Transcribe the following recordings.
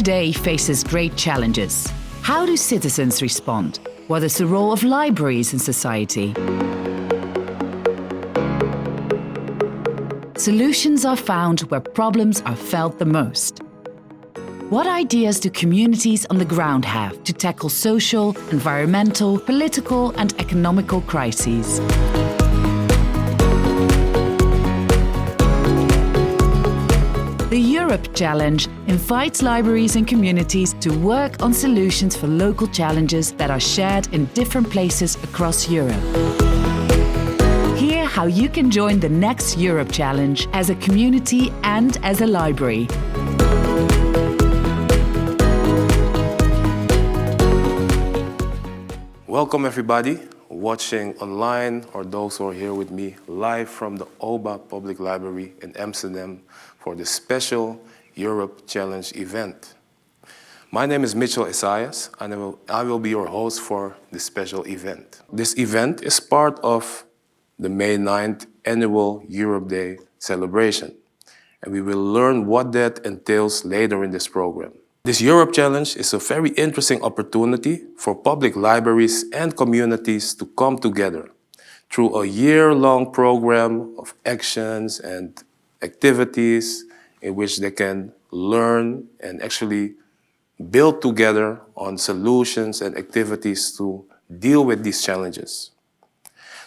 today faces great challenges. How do citizens respond? What is the role of libraries in society? Solutions are found where problems are felt the most. What ideas do communities on the ground have to tackle social, environmental, political and economical crises? The Europe Challenge invites libraries and communities to work on solutions for local challenges that are shared in different places across Europe. Hear how you can join the next Europe Challenge as a community and as a library. Welcome everybody watching online or those who are here with me live from the OBA Public Library in Amsterdam for the special Europe Challenge event. My name is Mitchell Esajas and I will be your host for this special event. This event is part of the May 9th annual Europe Day celebration, and we will learn what that entails later in this program. This Europe Challenge is a very interesting opportunity for public libraries and communities to come together through a year-long program of actions and activities in which they can learn and actually build together on solutions and activities to deal with these challenges.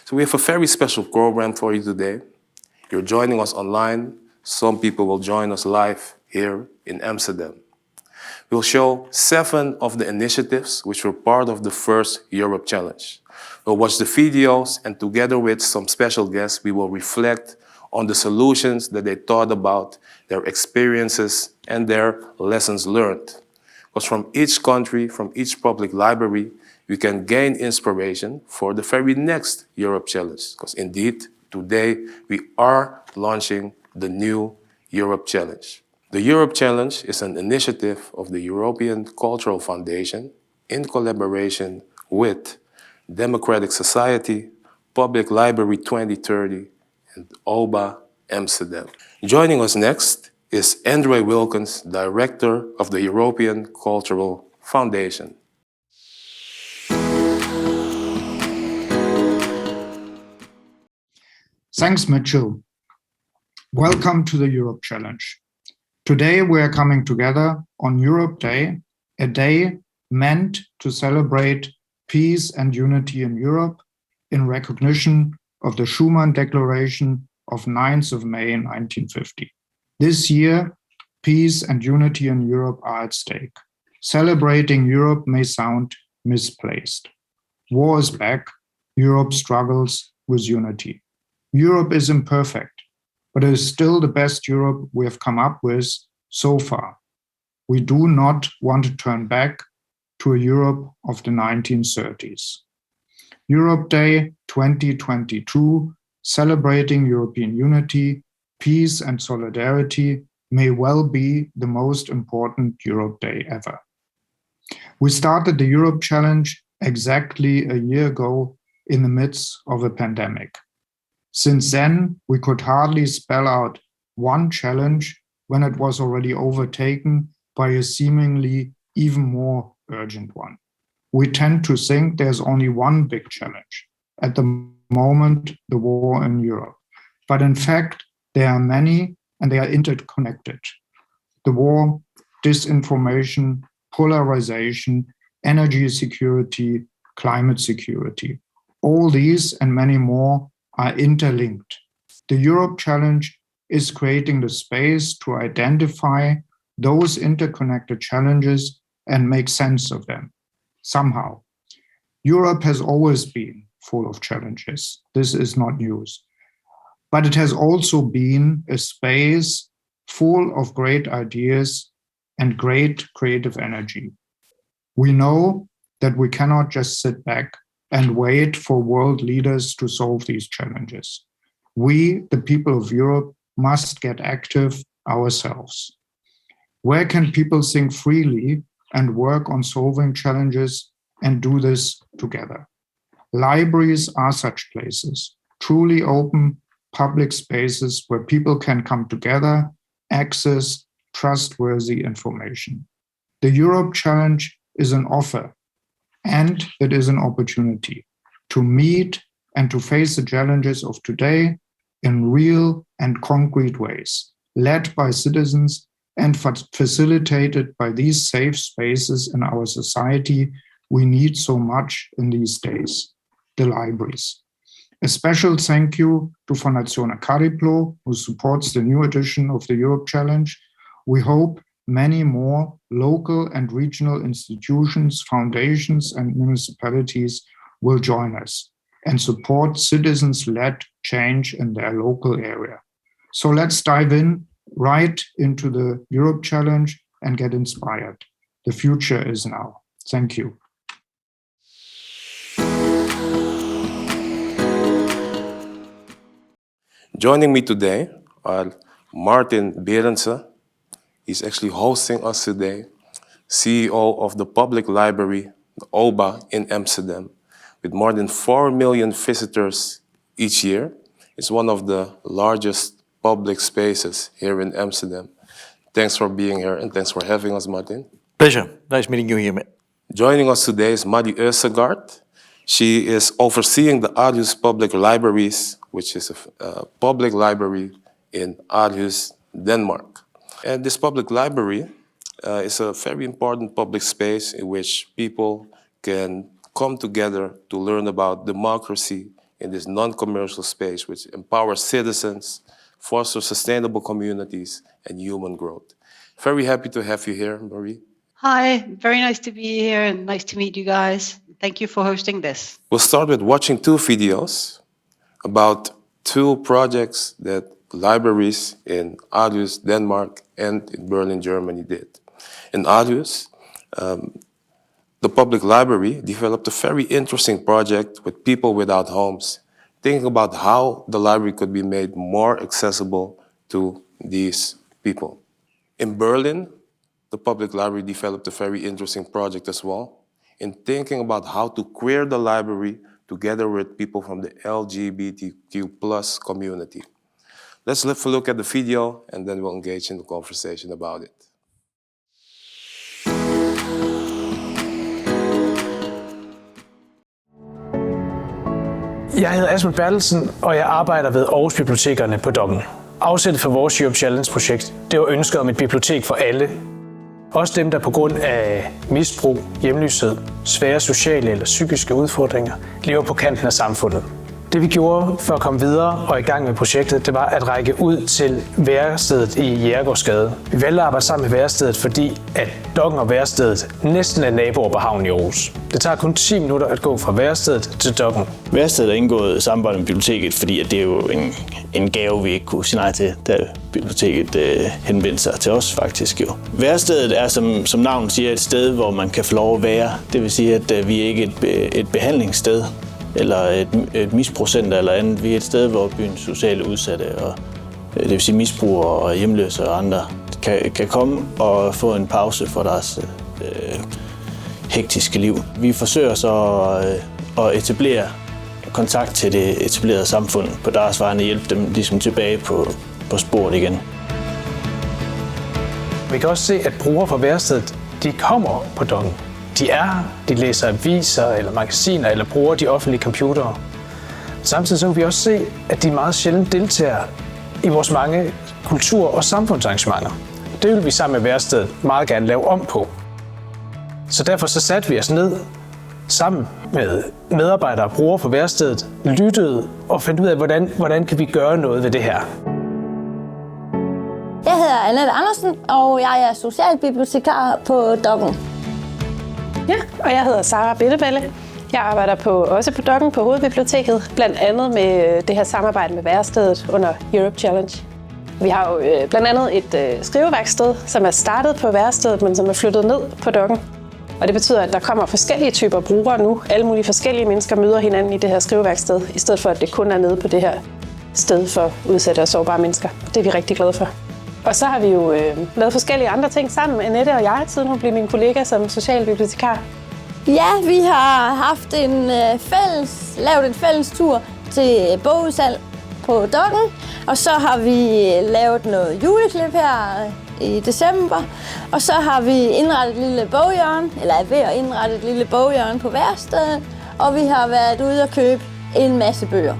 So we have a very special program for you today. You're joining us online. Some people will join us live here in Amsterdam. We'll show 7 of the initiatives which were part of the first Europe Challenge. We'll watch the videos and together with some special guests, we will reflect on the solutions that they thought about, their experiences and their lessons learned. Because from each country, from each public library, we can gain inspiration for the very next Europe Challenge. Because indeed, today we are launching the new Europe Challenge. The Europe Challenge is an initiative of the European Cultural Foundation in collaboration with Democratic Society, Public Library 2030 and OBA Amsterdam. Joining us next is Andre Wilkins, Director of the European Cultural Foundation. Thanks, Mitchell. Welcome to the Europe Challenge. Today we are coming together on Europe Day, a day meant to celebrate peace and unity in Europe in recognition of the Schuman Declaration of 9th of May 1950. This year, peace and unity in Europe are at stake. Celebrating Europe may sound misplaced. War is back. Europe struggles with unity. Europe is imperfect, but it is still the best Europe we have come up with so far. We do not want to turn back to a Europe of the 1930s. Europe Day 2022, celebrating European unity, peace and solidarity, may well be the most important Europe Day ever. We started the Europe Challenge exactly a year ago in the midst of a pandemic. Since then, we could hardly spell out one challenge when it was already overtaken by a seemingly even more urgent one. We tend to think there's only one big challenge, at the moment, the war in Europe. But in fact, there are many and they are interconnected. The war, disinformation, polarization, energy security, climate security. All these and many more are interlinked. The Europe Challenge is creating the space to identify those interconnected challenges and make sense of them, somehow. Europe has always been full of challenges. This is not news. But it has also been a space full of great ideas and great creative energy. We know that we cannot just sit back and wait for world leaders to solve these challenges. We, the people of Europe, must get active ourselves. Where can people think freely and work on solving challenges and do this together? Libraries are such places, truly open public spaces where people can come together, access trustworthy information. The Europe Challenge is an offer, and it is an opportunity to meet and to face the challenges of today in real and concrete ways, led by citizens and facilitated by these safe spaces in our society we need so much in these days, the libraries. A special thank you to Fondazione Cariplo, who supports the new edition of the Europe Challenge. We hope many more local and regional institutions, foundations, and municipalities will join us and support citizens-led change in their local area. So let's dive in right into the Europe Challenge and get inspired. The future is now. Thank you. Joining me today are Martin Berendse. He's actually hosting us today, CEO of the Public Library, the OBA in Amsterdam, with more than 4 million visitors each year. It's one of the largest public spaces here in Amsterdam. Thanks for being here and thanks for having us, Martin. Pleasure. Nice meeting you here, mate. Joining us today is Marie Østergaard. She is overseeing the Aarhus Public Libraries, which is a public library in Aarhus, Denmark. And this public library is a very important public space in which people can come together to learn about democracy in this non-commercial space, which empowers citizens, fosters sustainable communities, and human growth. Very happy to have you here, Marie. Hi, very nice to be here and nice to meet you guys. Thank you for hosting this. We'll start with watching 2 videos about 2 projects that libraries in Aarhus, Denmark, and in Berlin, Germany did. In Aarhus, the public library developed a very interesting project with people without homes, thinking about how the library could be made more accessible to these people. In Berlin, the public library developed a very interesting project as well, in thinking about how to queer the library together with people from the LGBTQ+ community. Let's have a look at the video and then we'll engage in the conversation about it. Jeg hedder Asmund Bertelsen, og jeg arbejder ved Aarhus Bibliotekerne på DOKK'en. Afsættet for vores Europe Challenge-projekt, det var ønsket om et bibliotek for alle. Også dem, der på grund af misbrug, hjemløshed, svære sociale eller psykiske udfordringer, lever på kanten af samfundet. Det vi gjorde for at komme videre og i gang med projektet, det var at række ud til værestedet i Jægergårdsgade. Vi valgte at arbejde sammen med værestedet, fordi at DOKK'en og værestedet næsten er naboer på havnen i Aarhus. Det tager kun 10 minutter at gå fra værestedet til DOKK'en. Værestedet er indgået samarbejde med biblioteket, fordi at det er jo en gave, vi ikke kunne sige nej til, da biblioteket henvendte sig til os faktisk jo. Værestedet er, som navnet siger, et sted, hvor man kan få lov at være. Det vil sige, at vi er ikke et behandlingssted eller et misbrugscenter eller andet. Vi er et sted, hvor byens sociale udsatte, og det vil sige misbrugere og hjemløse og andre, kan komme og få en pause for deres hektiske liv. Vi forsøger så at etablere kontakt til det etablerede samfund på deres vegne, hjælpe dem ligesom tilbage på sporet igen. Vi kan også se, at brugere fra værestedet, de kommer på DOKK'en. De læser aviser eller magasiner eller bruger de offentlige computere. Samtidig så kan vi også se, at de meget sjældent deltager i vores mange kultur- og samfundsarrangementer. Det vil vi sammen med værestedet meget gerne lave om på. Så derfor så satte vi os ned sammen med medarbejdere og brugere fra værestedet, lyttede og fandt ud af, hvordan kan vi gøre noget ved det her. Jeg hedder Annette Andersen, og jeg er socialbibliotekar på DOKK'en. Ja, og jeg hedder Sara Bittebælle. Jeg arbejder også på DOKK'en på Hovedbiblioteket, blandt andet med det her samarbejde med værestedet under Europe Challenge. Vi har jo blandt andet et skriveværksted, som er startet på værestedet, men som er flyttet ned på DOKK'en. Og det betyder, at der kommer forskellige typer brugere nu. Alle mulige forskellige mennesker møder hinanden i det her skriveværksted, i stedet for at det kun er nede på det her sted for udsatte og sårbare mennesker. Det er vi rigtig glade for. Og så har vi jo lavet forskellige andre ting sammen, Annette og jeg, siden hun blev min kollega som socialbibliotekar. Ja, vi har haft lavet en fælles tur til bogudsalg på DOKK'en, og så har vi lavet noget juleklip her i december. Og så har vi indrettet et lille boghjørne, eller er ved at indrette et lille boghjørne på værkstedet. Og vi har været ude og købe en masse bøger.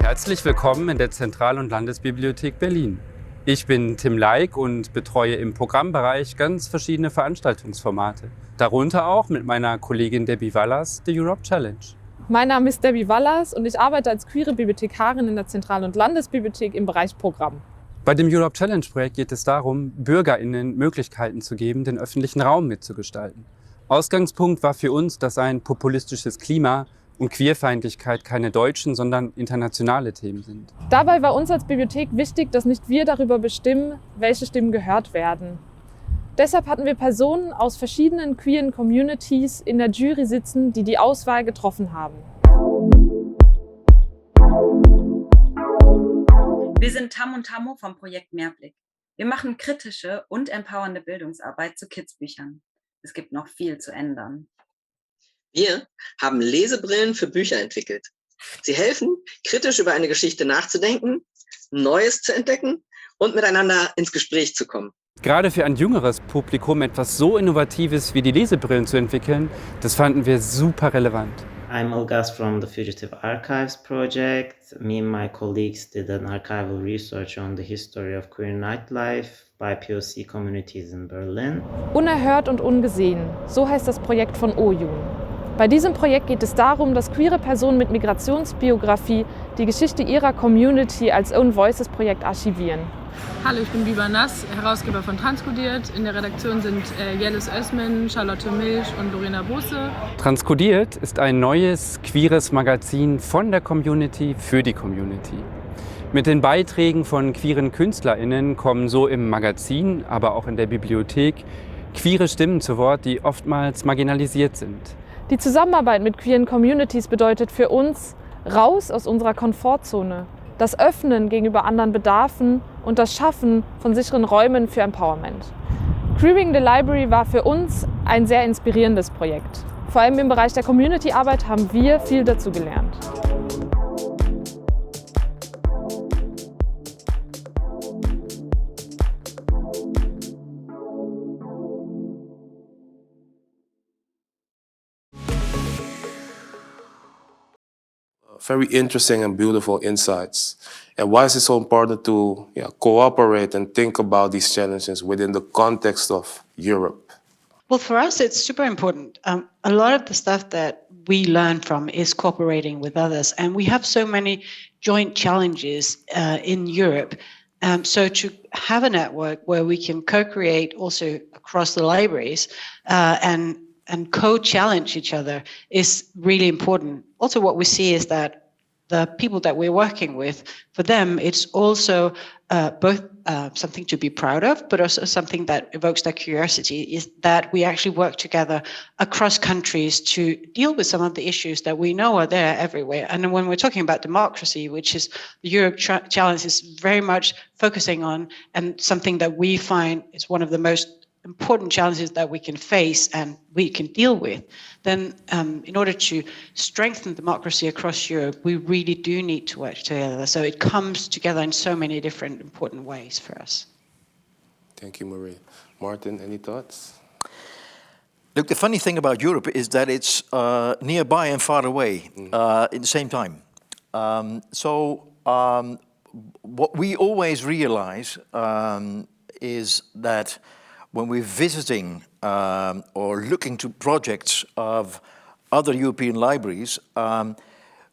Herzlich willkommen in der Zentral- und Landesbibliothek Berlin. Ich bin Tim Leik und betreue im Programmbereich ganz verschiedene Veranstaltungsformate. Darunter auch mit meiner Kollegin Debbie Wallas die Europe Challenge. Mein Name ist Debbie Wallas und ich arbeite als queere Bibliothekarin in der Zentral- und Landesbibliothek im Bereich Programm. Bei dem Europe Challenge Projekt geht es darum, BürgerInnen Möglichkeiten zu geben, den öffentlichen Raum mitzugestalten. Ausgangspunkt war für uns, dass ein populistisches Klima und Queerfeindlichkeit keine deutschen, sondern internationale Themen sind. Dabei war uns als Bibliothek wichtig, dass nicht wir darüber bestimmen, welche Stimmen gehört werden. Deshalb hatten wir Personen aus verschiedenen queeren Communities in der Jury sitzen, die die Auswahl getroffen haben. Wir sind Tam und Tammo vom Projekt Mehrblick. Wir machen kritische und empowernde Bildungsarbeit zu Kidsbüchern. Es gibt noch viel zu ändern. Wir haben Lesebrillen für Bücher entwickelt. Sie helfen, kritisch über eine Geschichte nachzudenken, Neues zu entdecken und miteinander ins Gespräch zu kommen. Gerade für ein jüngeres Publikum etwas so Innovatives wie die Lesebrillen zu entwickeln, das fanden wir super relevant. I'm Olgas from the Fugitive Archives project. Me and my colleagues did an archival research on the history of queer nightlife by POC communities in Berlin. Unerhört und ungesehen, so heißt das Projekt von OJUN. Bei diesem Projekt geht es darum, dass queere Personen mit Migrationsbiografie die Geschichte ihrer Community als Own Voices Projekt archivieren. Hallo, ich bin Biba Nass, Herausgeber von Transkodiert. In der Redaktion sind Jellis Özmen, Charlotte Milch und Lorena Bose. Transkodiert ist ein neues, queeres Magazin von der Community für die Community. Mit den Beiträgen von queeren KünstlerInnen kommen so im Magazin, aber auch in der Bibliothek queere Stimmen zu Wort, die oftmals marginalisiert sind. Die Zusammenarbeit mit queeren Communities bedeutet für uns raus aus unserer Komfortzone, das Öffnen gegenüber anderen Bedarfen und das Schaffen von sicheren Räumen für Empowerment. Queering the Library war für uns ein sehr inspirierendes Projekt. Vor allem im Bereich der Community-Arbeit haben wir viel dazu gelernt. Very interesting and beautiful insights. And why is it so important to cooperate and think about these challenges within the context of Europe? Well, for us, it's super important. A lot of the stuff that we learn from is cooperating with others. And we have so many joint challenges in Europe. So to have a network where we can co-create also across the libraries and co-challenge each other is really important. Also, what we see is that the people that we're working with, for them, it's also both something to be proud of, but also something that evokes their curiosity, is that we actually work together across countries to deal with some of the issues that we know are there everywhere. And when we're talking about democracy, which is the Europe Challenge is very much focusing on, and something that we find is one of the most important challenges that we can face and we can deal with, then in order to strengthen democracy across Europe, we really do need to work together. So it comes together in so many different important ways for us. Thank you, Marie. Martin, any thoughts? Look, the funny thing about Europe is that it's nearby and far away in the same time. What we always realize is that when we're visiting or looking to projects of other European libraries,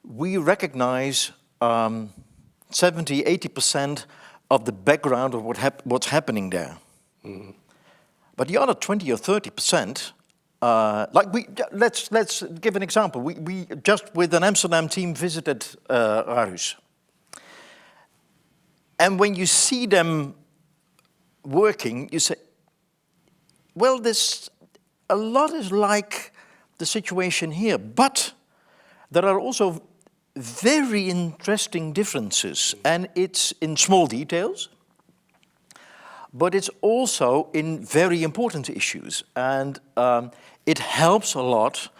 we recognize 70-80% of the background of what's happening there. Mm-hmm. But the other 20 or 30%, let's give an example. We just with an Amsterdam team visited Aarhus. And when you see them working, you say, well, a lot is like the situation here, but there are also very interesting differences, and it's in small details, but it's also in very important issues, and it helps a lot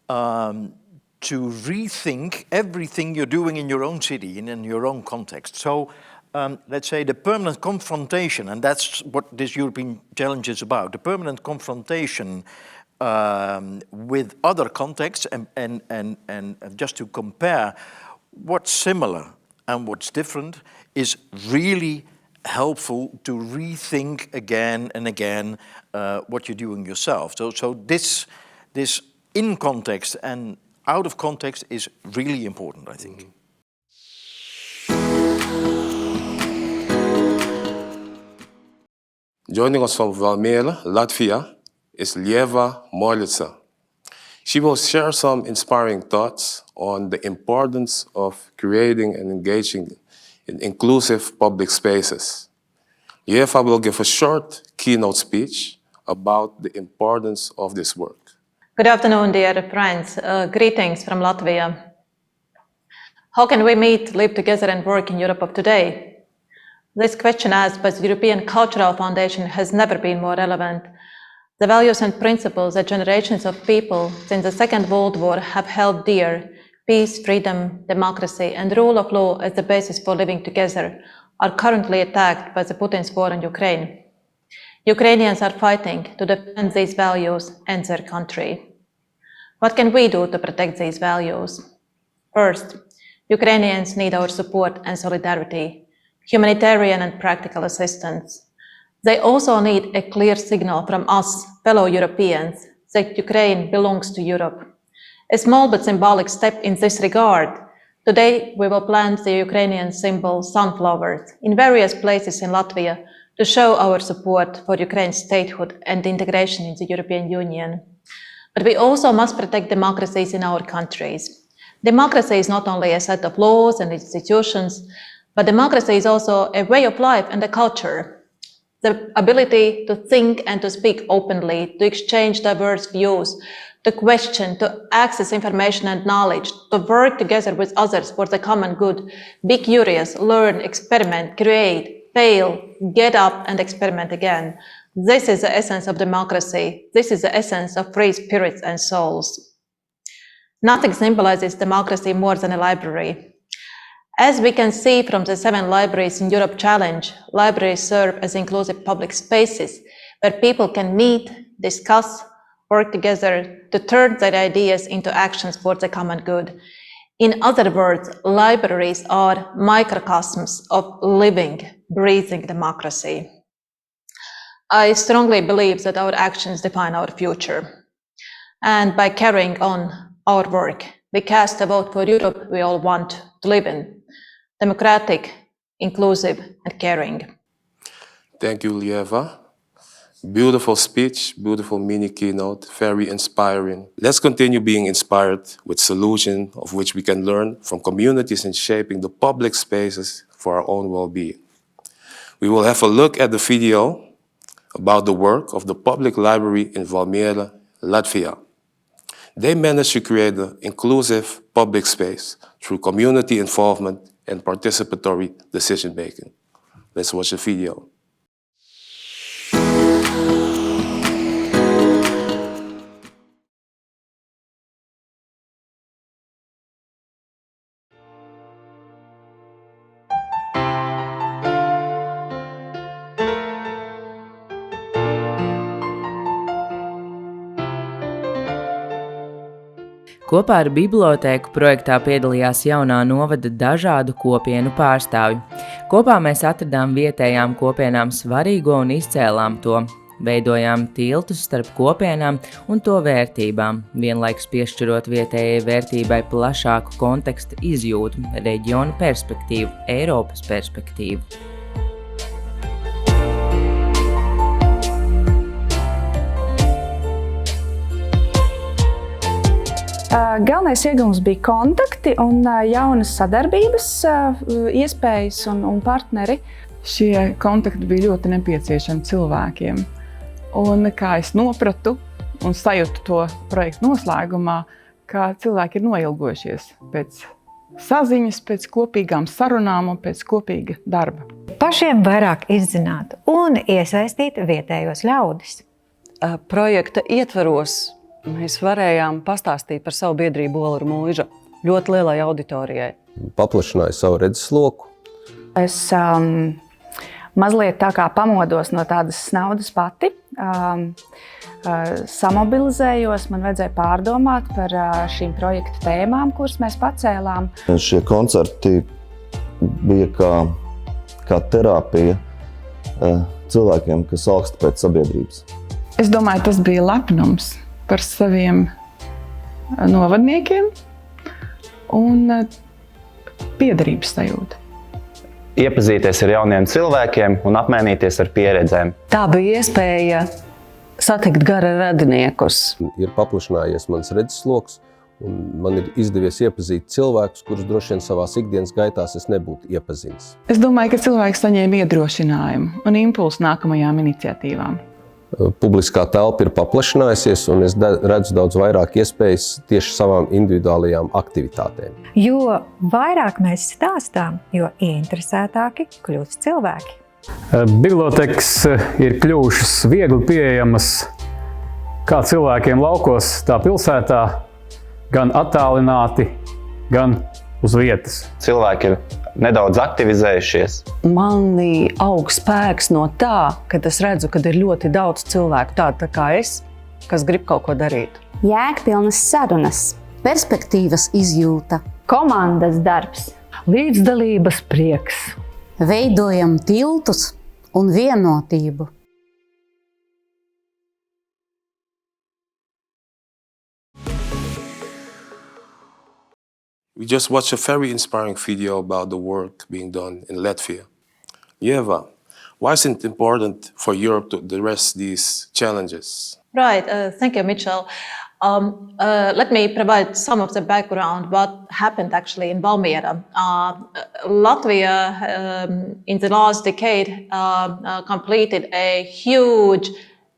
to rethink everything you're doing in your own city and in your own context. So let's say the permanent confrontation, and that's what this European challenge is about, the permanent confrontation with other contexts and just to compare what's similar and what's different is really helpful to rethink again and again what you're doing yourself. So this in context and out of context is really important, I think. Joining us from Valmiera, Latvia, is Ieva Morica. She will share some inspiring thoughts on the importance of creating and engaging in inclusive public spaces. Ieva will give a short keynote speech about the importance of this work. Good afternoon, dear friends. Greetings from Latvia. How can we meet, live together and work in Europe of today? This question asked by the European Cultural Foundation has never been more relevant. The values and principles that generations of people since the Second World War have held dear, peace, freedom, democracy, and rule of law as the basis for living together, are currently attacked by the Putin's war on Ukraine. Ukrainians are fighting to defend these values and their country. What can we do to protect these values? First, Ukrainians need our support and solidarity, humanitarian and practical assistance. They also need a clear signal from us, fellow Europeans, that Ukraine belongs to Europe. A small but symbolic step in this regard. Today, we will plant the Ukrainian symbol sunflowers in various places in Latvia to show our support for Ukraine's statehood and integration in the European Union. But we also must protect democracies in our countries. Democracy is not only a set of laws and institutions, but democracy is also a way of life and a culture. The ability to think and to speak openly, to exchange diverse views, to question, to access information and knowledge, to work together with others for the common good, be curious, learn, experiment, create, fail, get up and experiment again. This is the essence of democracy. This is the essence of free spirits and souls. Nothing symbolizes democracy more than a library. As we can see from the 7 libraries in Europe Challenge, libraries serve as inclusive public spaces where people can meet, discuss, work together to turn their ideas into actions for the common good. In other words, libraries are microcosms of living, breathing democracy. I strongly believe that our actions define our future. And by carrying on our work, we cast a vote for Europe we all want to live in. Democratic, inclusive, and caring. Thank you, Ieva. Beautiful speech, beautiful mini keynote, very inspiring. Let's continue being inspired with solutions of which we can learn from communities in shaping the public spaces for our own well-being. We will have a look at the video about the work of the public library in Valmiera, Latvia. They managed to create an inclusive public space through community involvement and participatory decision-making. Let's watch the video. Kopā ar bibliotēku projektā piedalījās jaunā novada dažādu kopienu pārstāvji. Kopā mēs atradām vietējām kopienām svarīgo un izcēlām to. Veidojām tiltus starp kopienām un to vērtībām, vienlaikus piešķirot vietējai vērtībai plašāku kontekstu izjūtu, reģionu perspektīvu, Eiropas perspektīvu. Galvenais iegūms bija kontakti un jaunas sadarbības iespējas un partneri. Šie kontakti bija ļoti nepieciešami cilvēkiem. Un kā es nopratu un sajūtu to projektu noslēgumā, ka cilvēki ir noilgojušies pēc saziņas, pēc kopīgām sarunām un pēc kopīga darba. Pašiem vairāk izzināt un iesaistīt vietējos ļaudis. Projekta ietvaros mēs varējām pastāstīt par savu biedrību Olru mūža ļoti lielai auditorijai. Paplašināju savu redzesloku. Es mazliet tā kā pamodos no tādas snaudas pati, samobilizējos, man vajadzēja pārdomāt par šīm projektu tēmām, kuras mēs pacēlām. Šie koncerti bija kā terapija cilvēkiem, kas augsta pēc sabiedrības. Es domāju, tas bija lepnums par saviem novadniekiem un piederības sajūta. Iepazīties ar jauniem cilvēkiem un apmainīties ar pieredzēm. Tā bija iespēja satikt gara radiniekus. Ir paplašinājies mans redzesloks, un man ir izdevies iepazīt cilvēkus, kurus droši vien savās ikdienas gaitās es nebūtu iepazinis. Es domāju, ka cilvēki saņēma iedrošinājumu un impulsu nākamajām iniciatīvām. Publiskā telpa ir paplašinājusies, un es redzu daudz vairāk iespējas tieši savām individuālajām aktivitātēm. Jo vairāk mēs stāstām, jo ieinteresētāki kļūst cilvēki. Bibliotekas ir kļuvušas viegli pieejamas kā cilvēkiem laukos, tā pilsētā, gan attālināti, gan uz vietas. Cilvēki ir nedaudz aktivizējušies. Manī aug spēks no tā, kad es redzu, kad ir ļoti daudz cilvēku, tāda kā es, kas grib kaut ko darīt. Jēgpilnas sarunas, perspektīvas izjūta, komandas darbs, līdzdalības prieks. Veidojam tiltus un vienotību. We just watched a very inspiring video about the work being done in Latvia. Ieva, why is it important for Europe to address these challenges? Right, thank you, Mitchell. Let me provide some of the background what happened actually in Valmiera. Latvia, in the last decade, completed a huge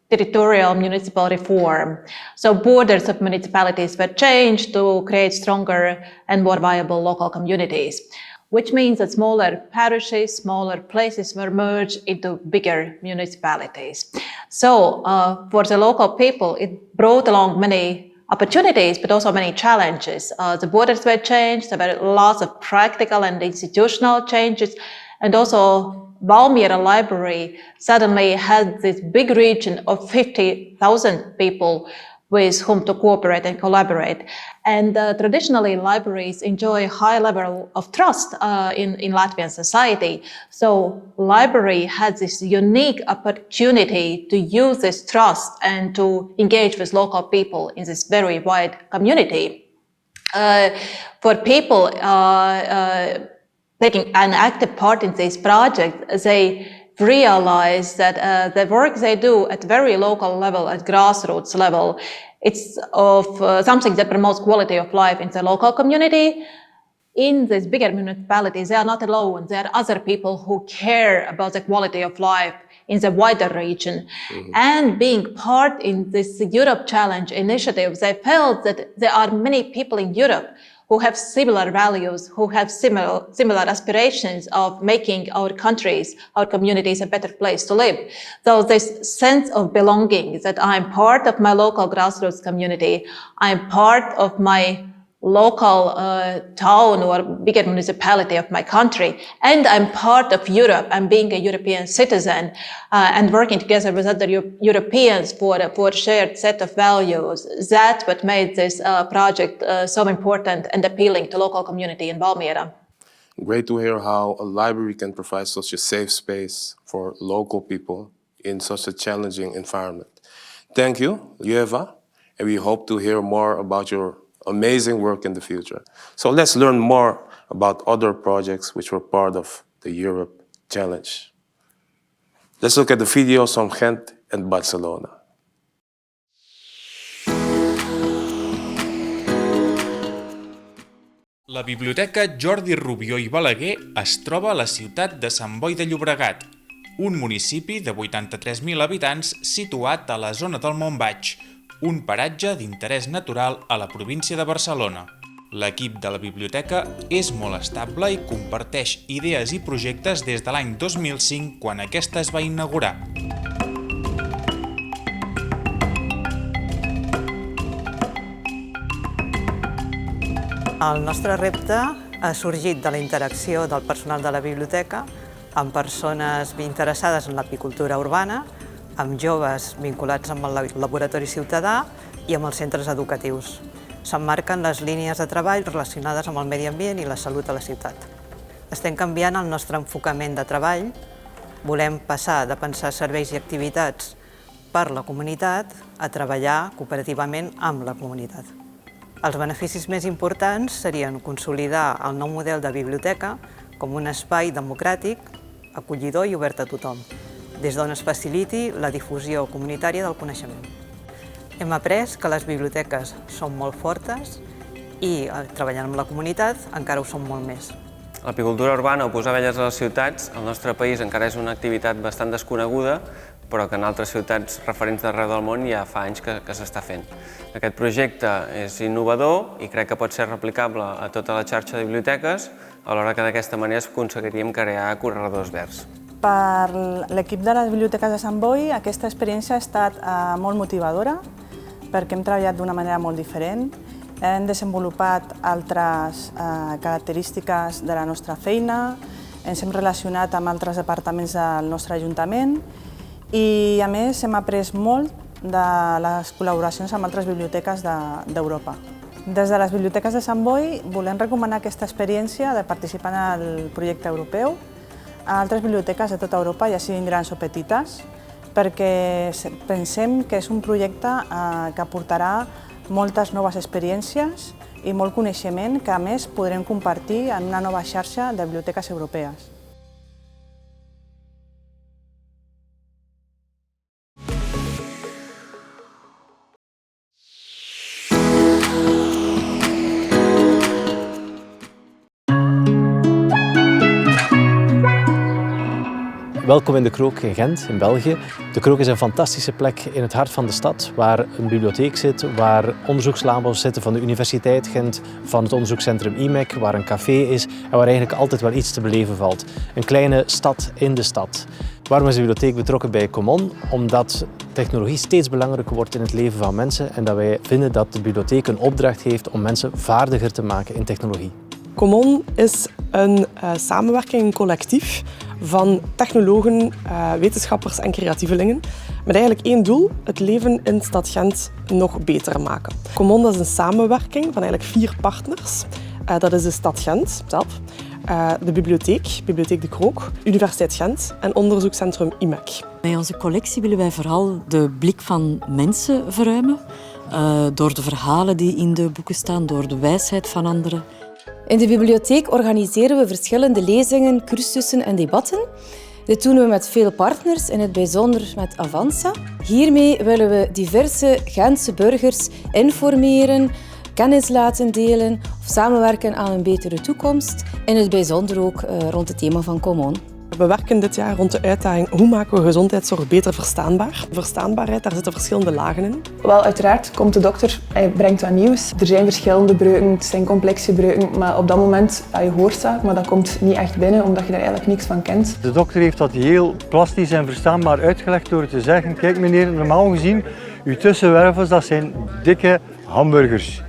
territorial municipal reform. So borders of municipalities were changed to create stronger and more viable local communities, which means that smaller parishes, smaller places were merged into bigger municipalities. So for the local people, it brought along many opportunities, but also many challenges. The borders were changed, there were lots of practical and institutional changes, and also Valmiera Library suddenly had this big region of 50,000 people with whom to cooperate and collaborate. And traditionally, libraries enjoy a high level of trust in Latvian society. So library had this unique opportunity to use this trust and to engage with local people in this very wide community. For people taking an active part in this project, they realize that the work they do at very local level, at grassroots level, it's of something that promotes quality of life in the local community. In these bigger municipalities, they are not alone. There are other people who care about the quality of life in the wider region. Mm-hmm. And being part in this Europe Challenge initiative, they felt that there are many people in Europe who have similar values, who have similar aspirations of making our countries, our communities a better place to live. So this sense of belonging, that I'm part of my local grassroots community, I'm part of my local town or bigger municipality of my country, and I'm part of Europe. I'm being a European citizen and working together with other Europeans for a shared set of values. That's what made this project so important and appealing to local community in Valmiera. Great to hear how a library can provide such a safe space for local people in such a challenging environment. Thank you, Ieva, and we hope to hear more about your amazing work in the future. So let's learn more about other projects which were part of the Europe Challenge. Let's look at the videos from Ghent and Barcelona. La Biblioteca Jordi Rubió i Balaguer es troba a la ciutat de Sant Boi de Llobregat, un municipi de 83.000 habitants situat a la zona del Montbaix, un paratge d'interès natural a la província de Barcelona. L'equip de la biblioteca és molt estable i comparteix idees i projectes des de l'any 2005, quan aquesta es va inaugurar. El nostre repte ha sorgit de la interacció del personal de la biblioteca amb persones interessades en l'apicultura urbana, amb joves vinculats amb el laboratori ciutadà i amb els centres educatius. S'emmarquen les línies de treball relacionades amb el medi ambient i la salut a la ciutat. Estem canviant el nostre enfocament de treball. Volem passar de pensar serveis i activitats per la comunitat a treballar cooperativament amb la comunitat. Els beneficis més importants serien consolidar el nou model de biblioteca com un espai democràtic, acollidor i obert a tothom, des d'on es faciliti la difusió comunitària del coneixement. Hem après que les biblioteques són molt fortes i, treballant amb la comunitat, encara ho són molt més. L'apicultura urbana o posar abelles a les ciutats, al nostre país encara és una activitat bastant desconeguda, però que en altres ciutats referents d'arreu del món ja fa anys que s'està fent. Aquest projecte és innovador i crec que pot ser replicable a tota la xarxa de biblioteques, alhora que d'aquesta manera aconseguiríem crear corredors verds. Per l'equip de les biblioteques de Sant Boi, aquesta experiència ha estat molt motivadora, perquè hem treballat d'una manera molt diferent. Hem desenvolupat altres característiques de la nostra feina, ens hem relacionat amb altres departaments del nostre ajuntament i, a més, hem après molt de les col·laboracions amb altres biblioteques d'Europa. Des de les biblioteques de Sant Boi volem recomanar aquesta experiència de participar en el projecte europeu a altres biblioteques de tota Europa, ja siguin grans o petites, perquè pensem que és un projecte que aportarà moltes noves experiències i molt coneixement que, a més, podrem compartir en una nova xarxa de biblioteques europees. Welkom in de Krook in Gent, in België. De Krook is een fantastische plek in het hart van de stad, waar een bibliotheek zit, waar onderzoekslabos zitten van de Universiteit Gent, van het onderzoekscentrum IMEC, waar een café is en waar eigenlijk altijd wel iets te beleven valt. Een kleine stad in de stad. Waarom is de bibliotheek betrokken bij Common? Omdat technologie steeds belangrijker wordt in het leven van mensen en dat wij vinden dat de bibliotheek een opdracht heeft om mensen vaardiger te maken in technologie. Common is een samenwerking, een collectief van technologen, wetenschappers en creatievelingen met eigenlijk één doel: het leven in de stad Gent nog beter maken. Common is een samenwerking van eigenlijk 4 partners. Dat is de stad Gent zelf, de bibliotheek De Krook, Universiteit Gent en onderzoekscentrum IMEC. Bij onze collectie willen wij vooral de blik van mensen verruimen, door de verhalen die in de boeken staan, door de wijsheid van anderen. In de bibliotheek organiseren we verschillende lezingen, cursussen en debatten. Dit doen we met veel partners, in het bijzonder met Avanza. Hiermee willen we diverse Gentse burgers informeren, kennis laten delen of samenwerken aan een betere toekomst. In het bijzonder ook rond het thema van Common. We werken dit jaar rond de uitdaging hoe maken we gezondheidszorg beter verstaanbaar. Verstaanbaarheid, daar zitten verschillende lagen in. Wel, uiteraard komt de dokter, hij brengt wat nieuws. Er zijn verschillende breuken, het zijn complexe breuken, maar op dat moment, je hoort dat, maar dat komt niet echt binnen, omdat je daar eigenlijk niks van kent. De dokter heeft dat heel plastisch en verstaanbaar uitgelegd door te zeggen: kijk meneer, normaal gezien, uw tussenwervels, dat zijn dikke hamburgers.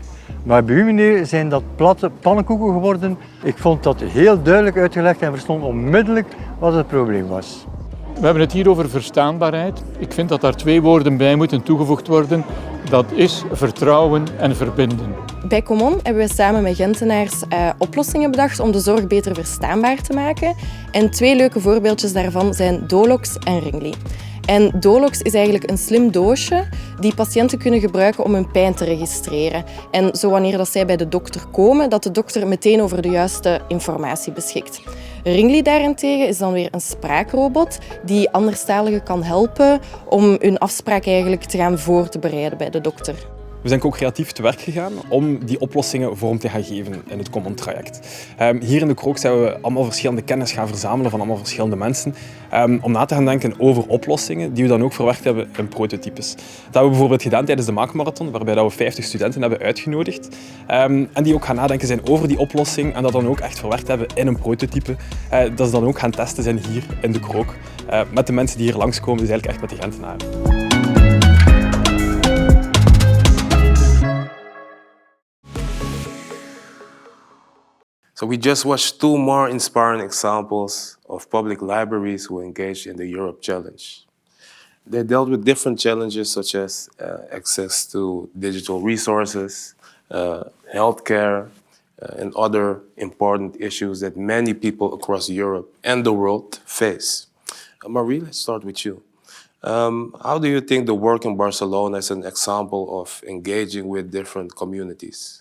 Maar bij u, meneer, zijn dat platte pannenkoeken geworden. Ik vond dat heel duidelijk uitgelegd en verstond onmiddellijk wat het probleem was. We hebben het hier over verstaanbaarheid. Ik vind dat daar 2 woorden bij moeten toegevoegd worden. Dat is vertrouwen en verbinden. Bij Common hebben we samen met Gentenaars oplossingen bedacht om de zorg beter verstaanbaar te maken. En 2 leuke voorbeeldjes daarvan zijn Dolox en Ringly. En Dolox is eigenlijk een slim doosje die patiënten kunnen gebruiken om hun pijn te registreren. En zo wanneer dat zij bij de dokter komen, dat de dokter meteen over de juiste informatie beschikt. Ringly daarentegen is dan weer een spraakrobot die anderstaligen kan helpen om hun afspraak eigenlijk te gaan voor te bereiden bij de dokter. We zijn ook creatief te werk gegaan om die oplossingen vorm te gaan geven in het Common traject. Hier in de Krook zijn we allemaal verschillende kennis gaan verzamelen van allemaal verschillende mensen om na te gaan denken over oplossingen die we dan ook verwerkt hebben in prototypes. Dat hebben we bijvoorbeeld gedaan tijdens de maakmarathon, waarbij we 50 studenten hebben uitgenodigd en die ook gaan nadenken zijn over die oplossing en dat dan ook echt verwerkt hebben in een prototype. Dat ze dan ook gaan testen zijn hier in de Krook met de mensen die hier langskomen, dus eigenlijk echt met de Gentenaren. So we just watched 2 more inspiring examples of public libraries who engaged in the Europe Challenge. They dealt with different challenges such as access to digital resources, healthcare, and other important issues that many people across Europe and the world face. Marie, let's start with you. How do you think the work in Barcelona is an example of engaging with different communities?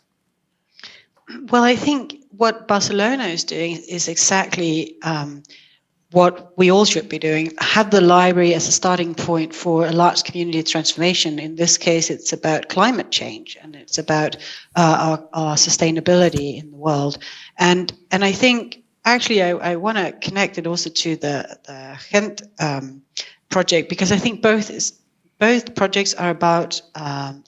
Well, I think what Barcelona is doing is exactly what we all should be doing. Have the library as a starting point for a large community transformation. In this case, it's about climate change and it's about our sustainability in the world. And I think actually I want to connect it also to the Gent project, because I think both projects are about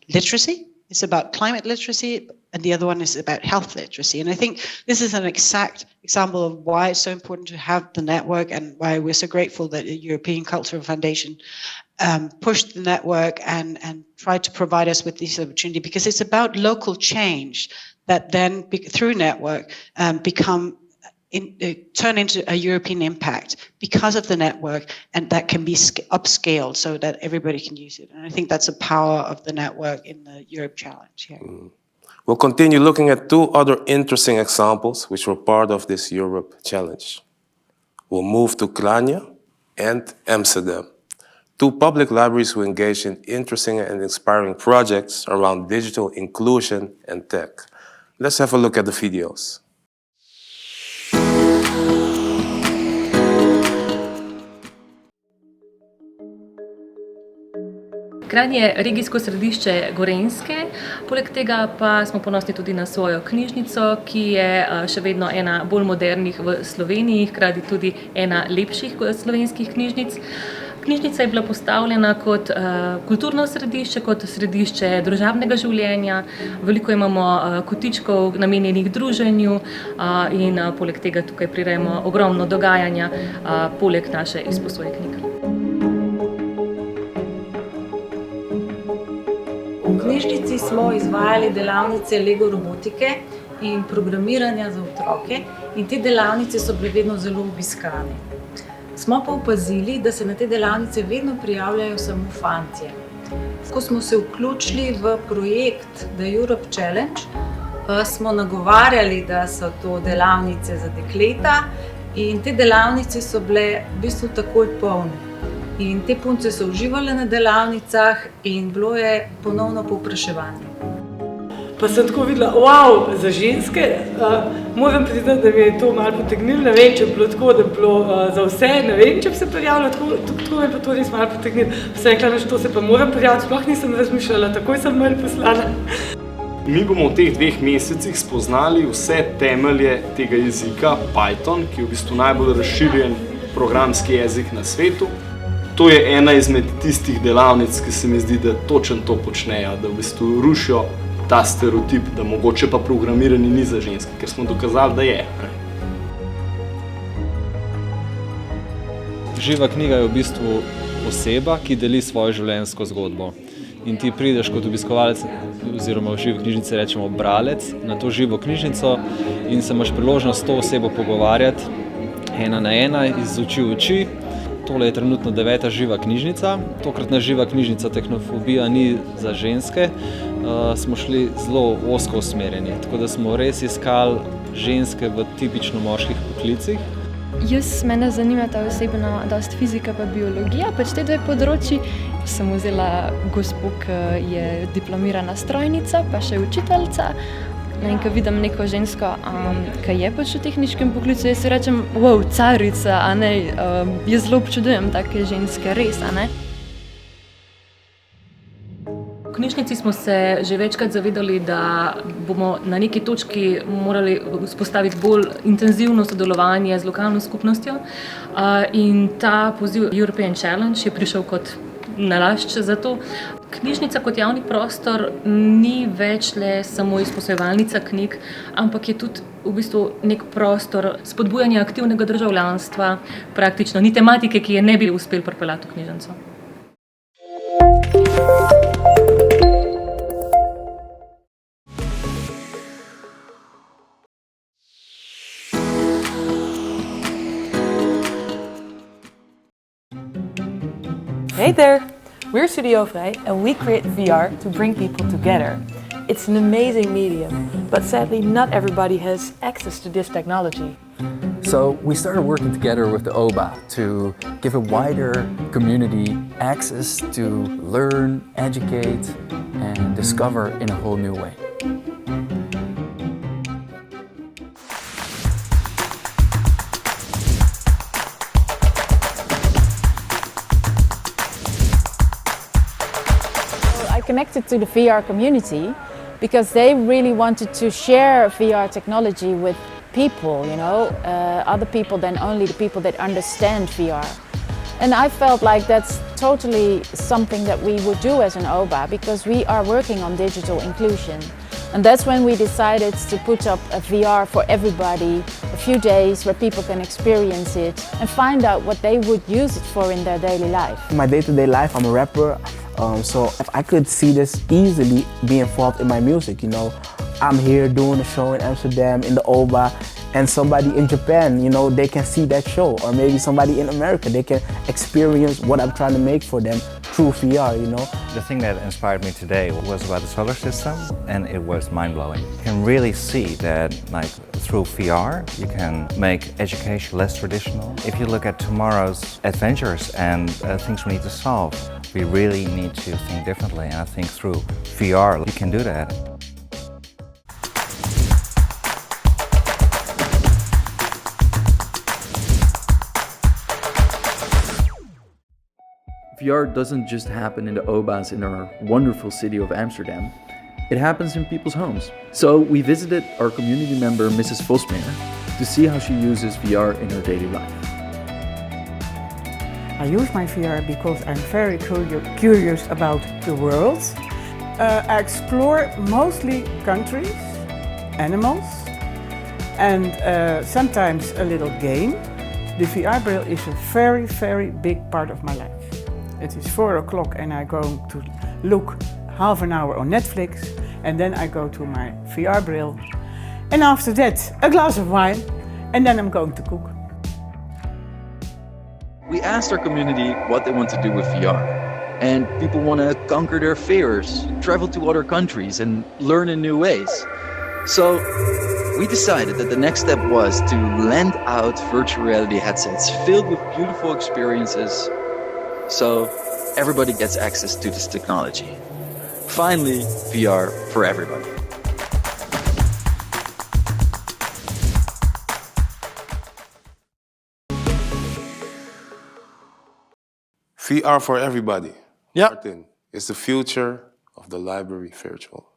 literacy. It's about climate literacy, and the other one is about health literacy. And I think this is an exact example of why it's so important to have the network and why we're so grateful that the European Cultural Foundation pushed the network and tried to provide us with this opportunity, because it's about local change that then, through network, turn into a European impact because of the network, and that can be upscaled so that everybody can use it. And I think that's the power of the network in the Europe Challenge here. We'll continue looking at 2 other interesting examples which were part of this Europe Challenge. We'll move to Kranja and Amsterdam, 2 public libraries who engage in interesting and inspiring projects around digital inclusion and tech. Let's have a look at the videos. Kranj je regijsko središče Gorenjske, poleg tega pa smo ponosni tudi na svojo knjižnico, ki je še vedno ena bolj modernih v Sloveniji, hkrati tudi ena lepših slovenskih knjižnic. Knjižnica je bila postavljena kot kulturno središče, kot središče družabnega življenja. Veliko imamo kotičkov namenjenih druženju in poleg tega tukaj prirejamo ogromno dogajanja, poleg naše izposoje knjig. V knjižnici smo izvajali delavnice Lego robotike in programiranja za otroke in te delavnice so bile vedno zelo obiskane. Smo pa opazili, da se na te delavnice vedno prijavljajo samo fantje. Ko smo se vključili v projekt The Europe Challenge, smo nagovarjali, da so to delavnice za dekleta in te delavnice so bile v bistvu takoj polne. In te punce so uživale na delavnicah in bilo je ponovno povpraševanje. Pa sem tako videla, wow, za ženske, moram priznati, da mi je to malo potegnilo, ne vem, če je bilo tako, da je bilo za vse, ne vem, če bi se prijavila, tako je pa to res malo potegnilo. Sem rekla, da to se pa moram prijaviti, sploh nisem razmišljala, takoj sem mail poslala. Mi bomo v teh 2 mesecih spoznali vse temelje tega jezika Python, ki je v bistvu najbolj razširjen programski jezik na svetu. To je ena izmed tistih delavnic, ki se mi zdi, da točno to počnejo, da v bistvu rušijo ta stereotip, da mogoče pa programiranje ni za ženske, ker smo dokazali, da je. Živa knjiga je v bistvu oseba, ki deli svojo življenjsko zgodbo. In ti prideš kot obiskovalec, oziroma v živi knjižnici rečemo bralec, na to živo knjižnico in se imaš priložnost s to osebo pogovarjati ena na ena, iz oči v oči. Tole je trenutno 9. živa knjižnica. Tokratna živa knjižnica Tehnofobija ni za ženske. Smo šli zelo ozko usmerjeni, tako da smo res iskali ženske v tipično moških poklicih. Mene zanimata osebno dosti fizika pa biologija, pač te 2 področji. Sem vzela gospo, ki je diplomirana strojnica, pa še učiteljica. In ko vidim neko žensko, ki je pač v tehničkem poklicu, jaz si rečem, wow, carica, a ne, jaz zelo občudujem take ženske, res, a ne. V knjižnici smo se že večkrat zavedali, da bomo na neki točki morali vzpostaviti bolj intenzivno sodelovanje z lokalno skupnostjo in ta poziv European Challenge je prišel kot nalašč za to. Knjižnica kot javni prostor ni več le samo izposojevalnica knjig, ampak je tudi v bistvu nek prostor spodbujanja aktivnega državljanstva, praktično ni tematike, ki je ne bi uspel pripeljati v knjižnico. Hey there! We're Studio Vrij and we create VR to bring people together. It's an amazing medium, but sadly not everybody has access to this technology. So we started working together with the OBA to give a wider community access to learn, educate and discover in a whole new way. Connected to the VR community because they really wanted to share VR technology with people, you know, other people than only the people that understand VR. And I felt like that's totally something that we would do as an OBA because we are working on digital inclusion. And that's when we decided to put up a VR for everybody, a few days where people can experience it and find out what they would use it for in their daily life. In my day-to-day life, I'm a rapper. So if I could see this easily be involved in my music, you know, I'm here doing a show in Amsterdam in the OBA and somebody in Japan, you know, they can see that show, or maybe somebody in America, they can experience what I'm trying to make for them through VR, you know. The thing that inspired me today was about the solar system, and it was mind-blowing. You can really see that, like, through VR, you can make education less traditional. If you look at tomorrow's adventures and things we need to solve, we really need to think differently, and I think through VR you can do that. VR doesn't just happen in the OBAs in our wonderful city of Amsterdam, it happens in people's homes. So we visited our community member Mrs. Vosmeer to see how she uses VR in her daily life. I use my VR because I'm very curious about the world. I explore mostly countries, animals, and sometimes a little game. The VR Braille is a very, very big part of my life. It is 4 o'clock and I go to look half an hour on Netflix, and then I go to my VR Braille. And after that, a glass of wine, and then I'm going to cook. We asked our community what they want to do with VR, and people want to conquer their fears, travel to other countries and learn in new ways. So we decided that the next step was to lend out virtual reality headsets filled with beautiful experiences so everybody gets access to this technology. Finally, VR for everybody. VR for everybody. Yeah. Martin, is the future of the library virtual?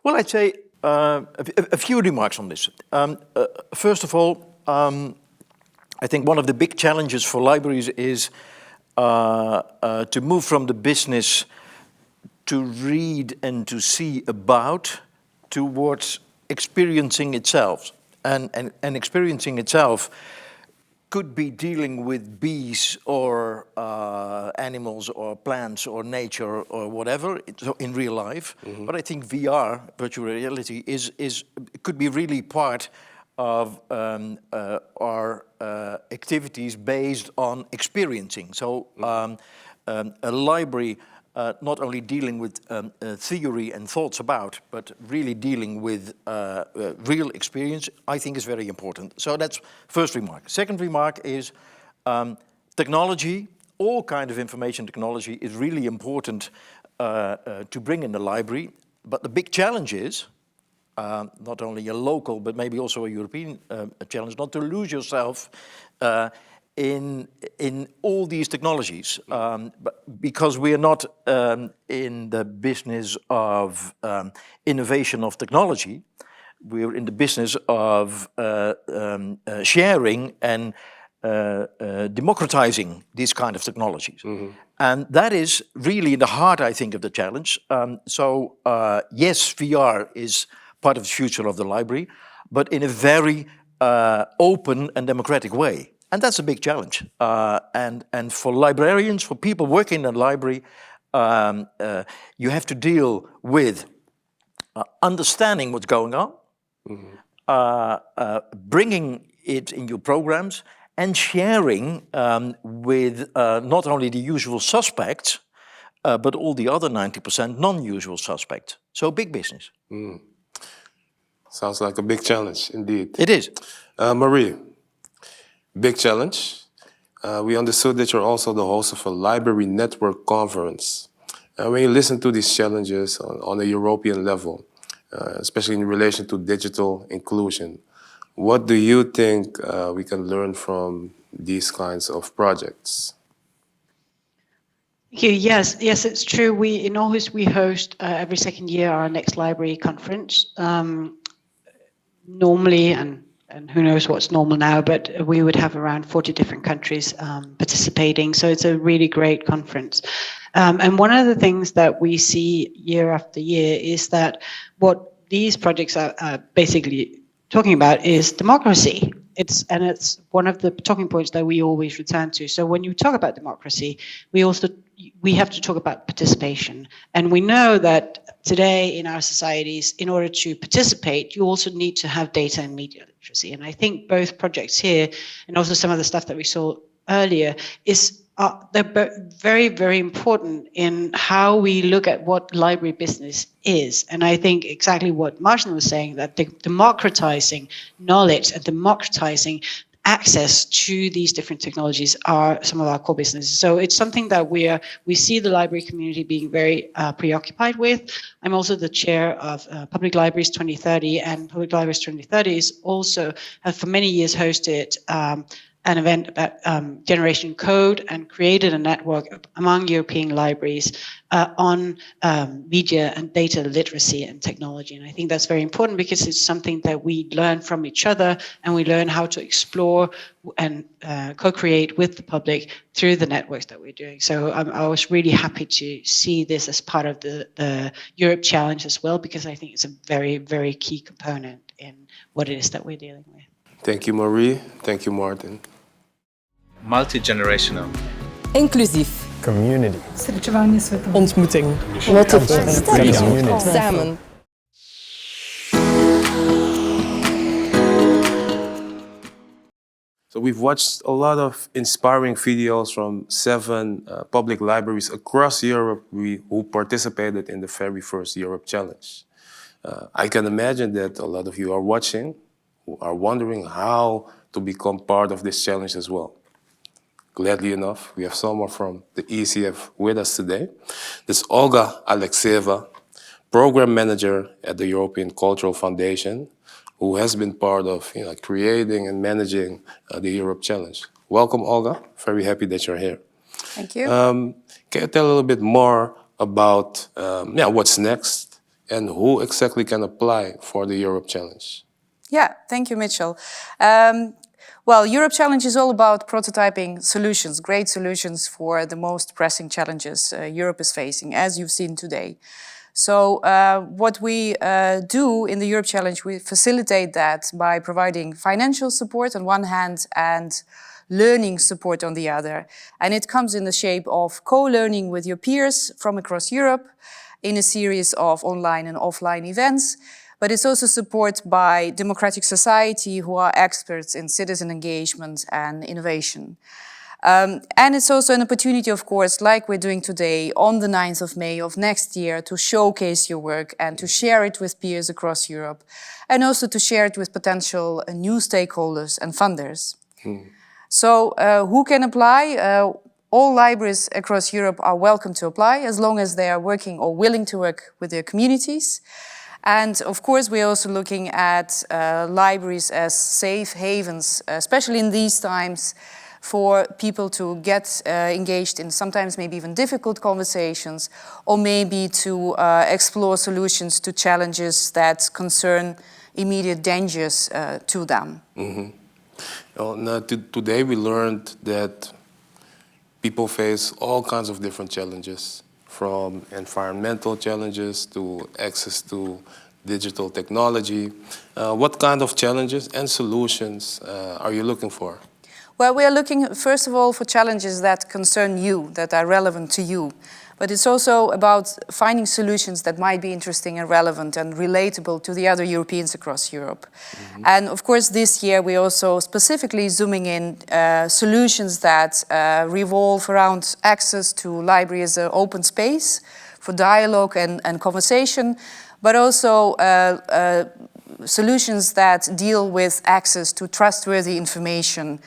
Well, I'd say a few remarks on this. First of all, I think one of the big challenges for libraries is to move from the business to read and to see about towards experiencing itself. And experiencing itself could be dealing with bees or animals or plants or nature or whatever in real life. Mm-hmm. But I think VR, virtual reality, could be really part of our activities based on experiencing. So a library not only dealing with theory and thoughts about, but really dealing with real experience, I think is very important. So that's first remark. Second remark is technology, all kind of information technology is really important to bring in the library. But the big challenge is, not only a local, but maybe also a European challenge, not to lose yourself in all these technologies, because we are not in the business of innovation of technology. We're in the business of sharing and democratizing these kind of technologies. And that is really the heart, I think, of the challenge. Yes, VR is part of the future of the library, but in a very open and democratic way. And that's a big challenge. And for librarians, for people working in the library, you have to deal with understanding what's going on, bringing it in your programs, and sharing with not only the usual suspects, but all the other 90% non-usual suspects. So big business. Sounds like a big challenge, indeed. It is. Marie, big challenge. We understood that you're also the host of a library network conference. When you listen to these challenges on a European level, especially in relation to digital inclusion, what do you think we can learn from these kinds of projects? Thank you. Yes, it's true. In Aarhus, we host every second year our next library conference. Normally, and who knows what's normal now, but we would have around 40 different countries participating. So it's a really great conference. And one of the things that we see year after year is that what these projects are basically talking about is democracy. It's one of the talking points that we always return to. So when you talk about democracy, we have to talk about participation. And we know that today in our societies, in order to participate, you also need to have data and media literacy. And I think both projects here, and also some of the stuff that we saw earlier, they're very, very important in how we look at what library business is. And I think exactly what Martin was saying, that democratizing knowledge and democratizing access to these different technologies are some of our core businesses. So it's something that we see the library community being very preoccupied with. I'm also the chair of Public Libraries 2030, and Public Libraries 2030 is also have for many years hosted an event about Generation Code and created a network among European libraries on media and data literacy and technology. And I think that's very important because it's something that we learn from each other, and we learn how to explore and co-create with the public through the networks that we're doing. So I was really happy to see this as part of the Europe Challenge as well, because I think it's a very, very key component in what it is that we're dealing with. Thank you, Marie. Thank you, Martin. Multi-generational. Inclusief. Community. Srečevanje sveta. Ontmoeting. Motivatie. Samen. So we've watched a lot of inspiring videos from 7 public libraries across Europe who participated in the very first Europe Challenge. I can imagine that a lot of you are watching, who are wondering how to become part of this challenge as well. Gladly enough, we have someone from the ECF with us today. This is Olga Alexeva, Program Manager at the European Cultural Foundation, who has been part of creating and managing the Europe Challenge. Welcome, Olga. Very happy that you're here. Thank you. Can you tell a little bit more about what's next and who exactly can apply for the Europe Challenge? Yeah, thank you, Mitchell. Well, Europe Challenge is all about prototyping solutions, great solutions for the most pressing challenges Europe is facing, as you've seen today. So what we do in the Europe Challenge, we facilitate that by providing financial support on one hand and learning support on the other. And it comes in the shape of co-learning with your peers from across Europe in a series of online and offline events. But it's also support by democratic society who are experts in citizen engagement and innovation. And it's also an opportunity, of course, like we're doing today on the 9th of May of next year, to showcase your work and to share it with peers across Europe, and also to share it with potential new stakeholders and funders. So who can apply? All libraries across Europe are welcome to apply, as long as they are working or willing to work with their communities. And of course, we're also looking at libraries as safe havens, especially in these times, for people to get engaged in sometimes maybe even difficult conversations, or maybe to explore solutions to challenges that concern immediate dangers to them. Mm-hmm. Now, today we learned that people face all kinds of different challenges, from environmental challenges to access to digital technology. What kind of challenges and solutions are you looking for? Well, we are looking, first of all, for challenges that concern you, that are relevant to you. But it's also about finding solutions that might be interesting and relevant and relatable to the other Europeans across Europe. Mm-hmm. And of course, this year we're also specifically zooming in solutions that revolve around access to library as an open space for dialogue and conversation, but also solutions that deal with access to trustworthy information,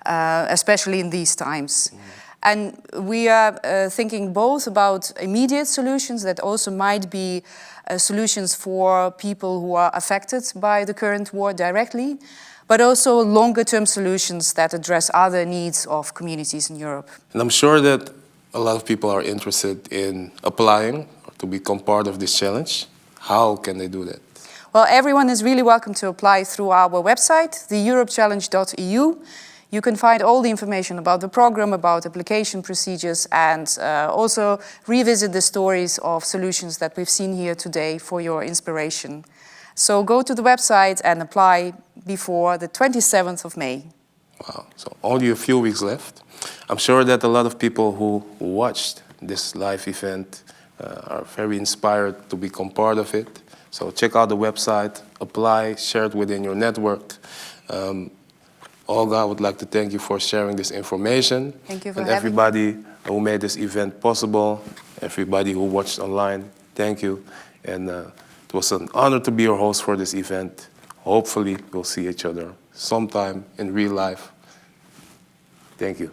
especially in these times. Mm-hmm. And we are thinking both about immediate solutions that also might be solutions for people who are affected by the current war directly, but also longer-term solutions that address other needs of communities in Europe. And I'm sure that a lot of people are interested in applying or to become part of this challenge. How can they do that? Well, everyone is really welcome to apply through our website, theeuropechallenge.eu. You can find all the information about the program, about application procedures, and also revisit the stories of solutions that we've seen here today for your inspiration. So go to the website and apply before the 27th of May. Wow, so only a few weeks left. I'm sure that a lot of people who watched this live event are very inspired to become part of it. So check out the website, apply, share it within your network. Olga, I would like to thank you for sharing this information. Thank you for and having everybody who made this event possible, everybody who watched online, thank you. And it was an honor to be your host for this event. Hopefully we'll see each other sometime in real life. Thank you.